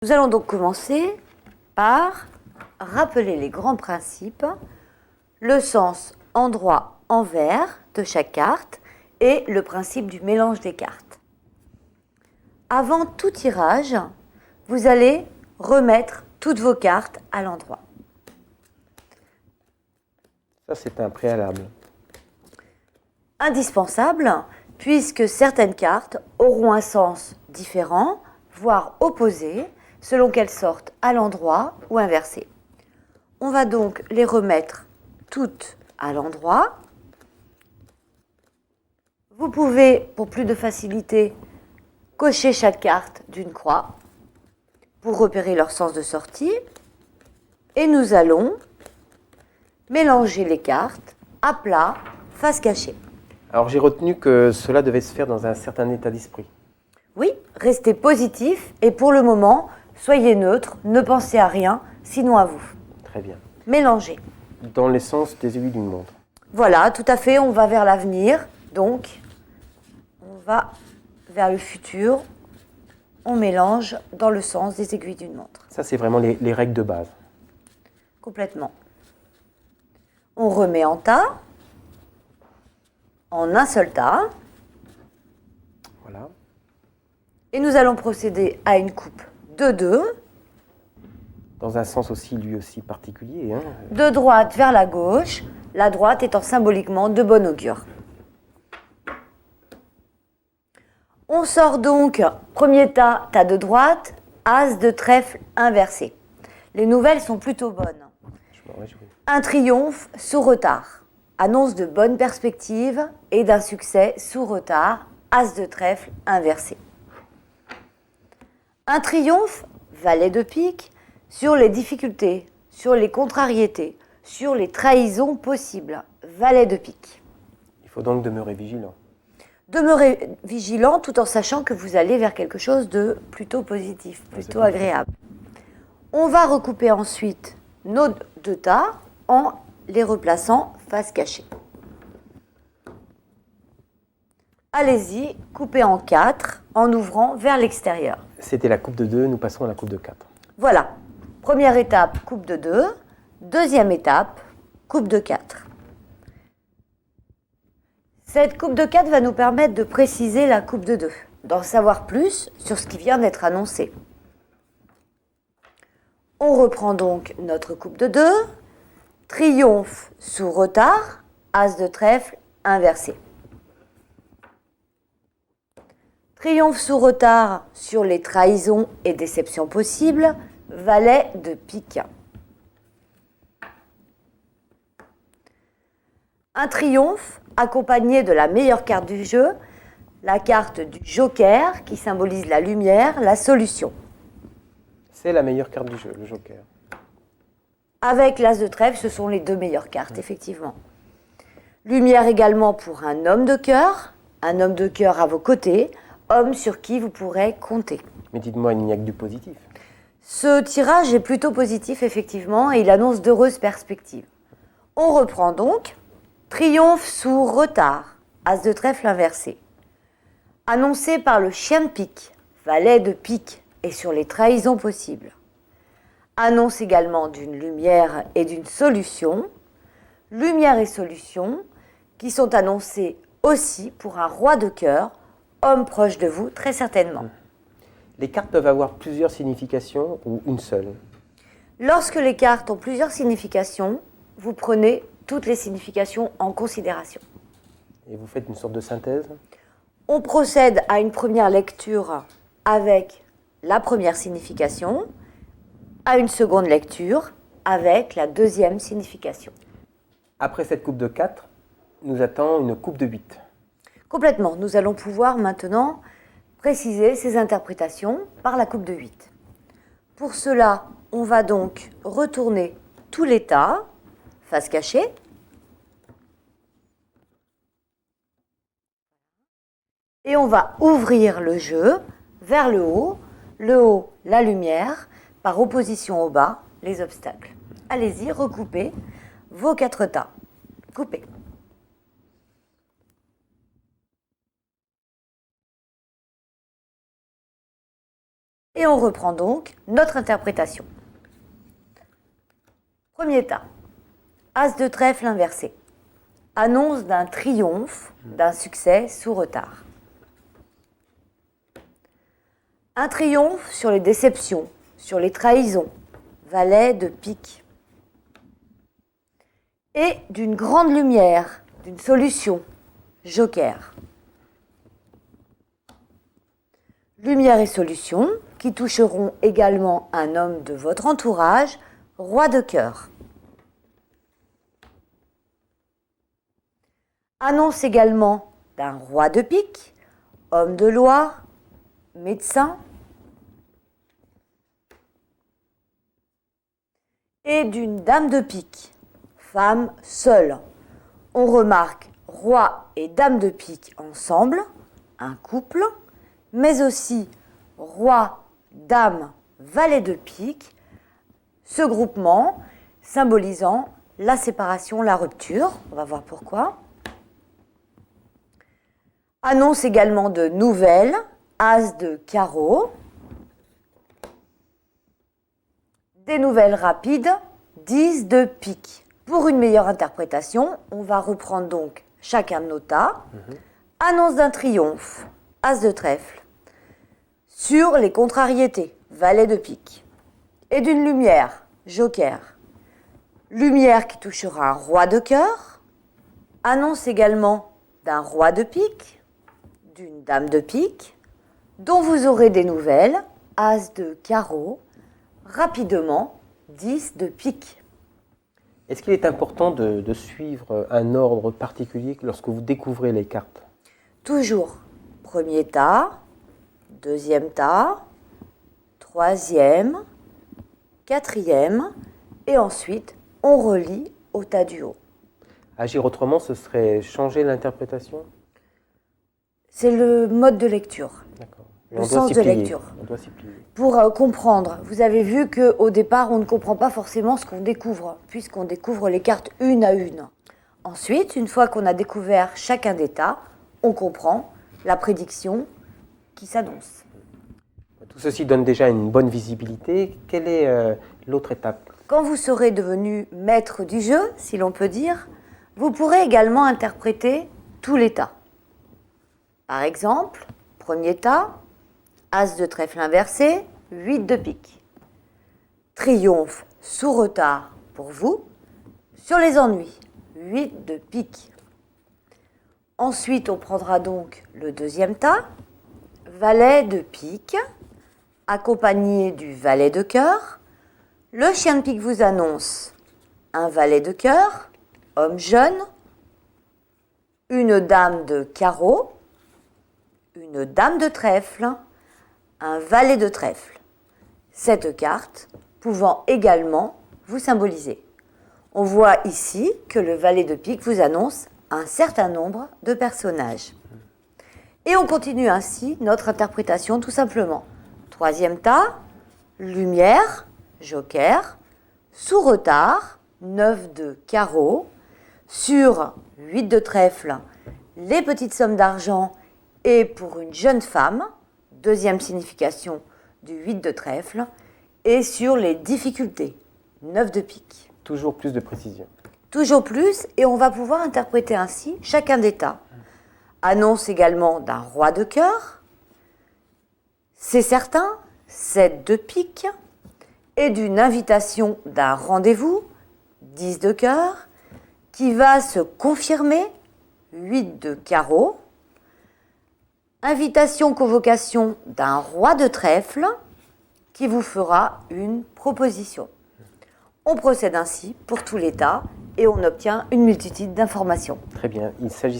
Nous allons donc commencer par rappeler les grands principes, le sens endroit-envers de chaque carte et le principe du mélange des cartes. Avant tout tirage, vous allez remettre toutes vos cartes à l'endroit. Ça, c'est un préalable. Indispensable, puisque certaines cartes auront un sens différent, voire opposé, selon qu'elles sortent à l'endroit ou inversées. On va donc les remettre toutes à l'endroit. Vous pouvez, pour plus de facilité, cocher chaque carte d'une croix pour repérer leur sens de sortie. Et nous allons mélanger les cartes à plat, face cachée. Alors, j'ai retenu que cela devait se faire dans un certain état d'esprit. Oui, restez positif et pour le moment, soyez neutre, ne pensez à rien, sinon à vous. Très bien. Mélangez. Dans l'essence des aiguilles d'une montre. Voilà, tout à fait, on va vers l'avenir, donc on va vers le futur, on mélange dans le sens des aiguilles d'une montre. Ça, c'est vraiment les règles de base. Complètement. On remet en tas, en un seul tas, Voilà. et nous allons procéder à une coupe de 2, Dans un sens aussi, lui aussi particulier. Hein. de droite vers la gauche, la droite étant symboliquement de bon augure. On sort donc, premier tas, tas de droite, as de trèfle inversé. Les nouvelles sont plutôt bonnes. Je m'en réjouis. Un triomphe sous retard, annonce de bonnes perspectives et d'un succès sous retard, as de trèfle inversé. Un triomphe, valet de pique, sur les difficultés, sur les contrariétés, sur les trahisons possibles, valet de pique. Il faut donc demeurer vigilant. Demeurez vigilant tout en sachant que vous allez vers quelque chose de plutôt positif, plutôt agréable. On va recouper ensuite nos 2 tas en les replaçant face cachée. Allez-y, coupez en 4 en ouvrant vers l'extérieur. C'était la coupe de 2, nous passons à la coupe de 4. Voilà. Première étape, coupe de 2. Deuxième étape, coupe de 4. Cette coupe de 4 va nous permettre de préciser la coupe de 2, d'en savoir plus sur ce qui vient d'être annoncé. On reprend donc notre coupe de 2. Triomphe sous retard, as de trèfle inversé. Triomphe sous retard sur les trahisons et déceptions possibles, valet de pique. Un triomphe accompagné de la meilleure carte du jeu, la carte du joker qui symbolise la lumière, la solution. C'est la meilleure carte du jeu, le joker. Avec l'as de trèfle, ce sont les 2 meilleures cartes, effectivement. Lumière également pour un homme de cœur à vos côtés, homme sur qui vous pourrez compter. Mais dites-moi, il n'y a que du positif. Ce tirage est plutôt positif, effectivement, et il annonce d'heureuses perspectives. On reprend donc. Triomphe sous retard, as de trèfle inversé. Annoncé par le chien de pique, valet de pique, et sur les trahisons possibles. Annonce également d'une lumière et d'une solution. Lumière et solution qui sont annoncées aussi pour un roi de cœur, homme proche de vous, très certainement. Les cartes peuvent avoir plusieurs significations ou une seule. Lorsque les cartes ont plusieurs significations, vous prenez toutes les significations en considération. Et vous faites une sorte de synthèse. On procède à une première lecture avec la première signification, à une seconde lecture avec la deuxième signification. Après cette coupe de 4, nous attend une coupe de 8. Complètement, nous allons pouvoir maintenant préciser ces interprétations par la coupe de 8. Pour cela, on va donc retourner tous les tas, face cachée. Et on va ouvrir le jeu vers le haut, la lumière, par opposition au bas, les obstacles. Allez-y, recoupez vos 4 tas. Coupez. Et on reprend donc notre interprétation. Premier tas, As de trèfle inversé. Annonce d'un triomphe, d'un succès sous retard. Un triomphe sur les déceptions, sur les trahisons, valet de pique. Et d'une grande lumière, d'une solution, joker. Lumière et solution qui toucheront également un homme de votre entourage, roi de cœur. Annonce également d'un roi de pique, homme de loi, médecin, et d'une dame de pique, femme seule. On remarque roi et dame de pique ensemble, un couple, mais aussi roi, dame, valet de pique, ce groupement symbolisant la séparation, la rupture. On va voir pourquoi. Annonce également de nouvelles, as de carreau. Des nouvelles rapides, 10 de pique. Pour une meilleure interprétation, on va reprendre donc chacun de nos tas. Annonce d'un triomphe, as de trèfle. Sur les contrariétés, valet de pique. Et d'une lumière, joker. Lumière qui touchera un roi de cœur. Annonce également d'un roi de pique, d'une dame de pique, dont vous aurez des nouvelles, as de carreau, rapidement, 10 de pique. Est-ce qu'il est important de suivre un ordre particulier lorsque vous découvrez les cartes? Toujours, premier tas, deuxième tas, troisième, quatrième, et ensuite on relie au tas du haut. Agir autrement, ce serait changer l'interprétation? C'est le mode de lecture. D'accord. Le sens de lecture. On doit s'y plier. Pour comprendre, vous avez vu qu'au départ, on ne comprend pas forcément ce qu'on découvre, puisqu'on découvre les cartes une à une. Ensuite, une fois qu'on a découvert chacun des tas, on comprend la prédiction qui s'annonce. Tout ceci donne déjà une bonne visibilité. Quelle est l'autre étape? Quand vous serez devenu maître du jeu, si l'on peut dire, vous pourrez également interpréter tous les tas. Par exemple, premier tas, as de trèfle inversé, 8 de pique. Triomphe sous retard pour vous. Sur les ennuis, 8 de pique. Ensuite, on prendra donc le deuxième tas, valet de pique, accompagné du valet de cœur. Le chien de pique vous annonce un valet de cœur, homme jeune, une dame de carreau, une dame de trèfle, un valet de trèfle. Cette carte pouvant également vous symboliser. On voit ici que le valet de pique vous annonce un certain nombre de personnages. Et on continue ainsi notre interprétation tout simplement. Troisième tas, lumière, joker, sous retard, 9 de carreau, sur 8 de trèfle, les petites sommes d'argent. Et pour une jeune femme, deuxième signification du 8 de trèfle, et sur les difficultés, 9 de pique. Toujours plus de précision. Toujours plus, et on va pouvoir interpréter ainsi chacun des tas. Annonce également d'un roi de cœur, c'est certain, 7 de pique, et d'une invitation d'un rendez-vous, 10 de cœur, qui va se confirmer, 8 de carreau, invitation, convocation d'un roi de trèfle qui vous fera une proposition. On procède ainsi pour tous les tas et on obtient une multitude d'informations. Très bien. Il s'agit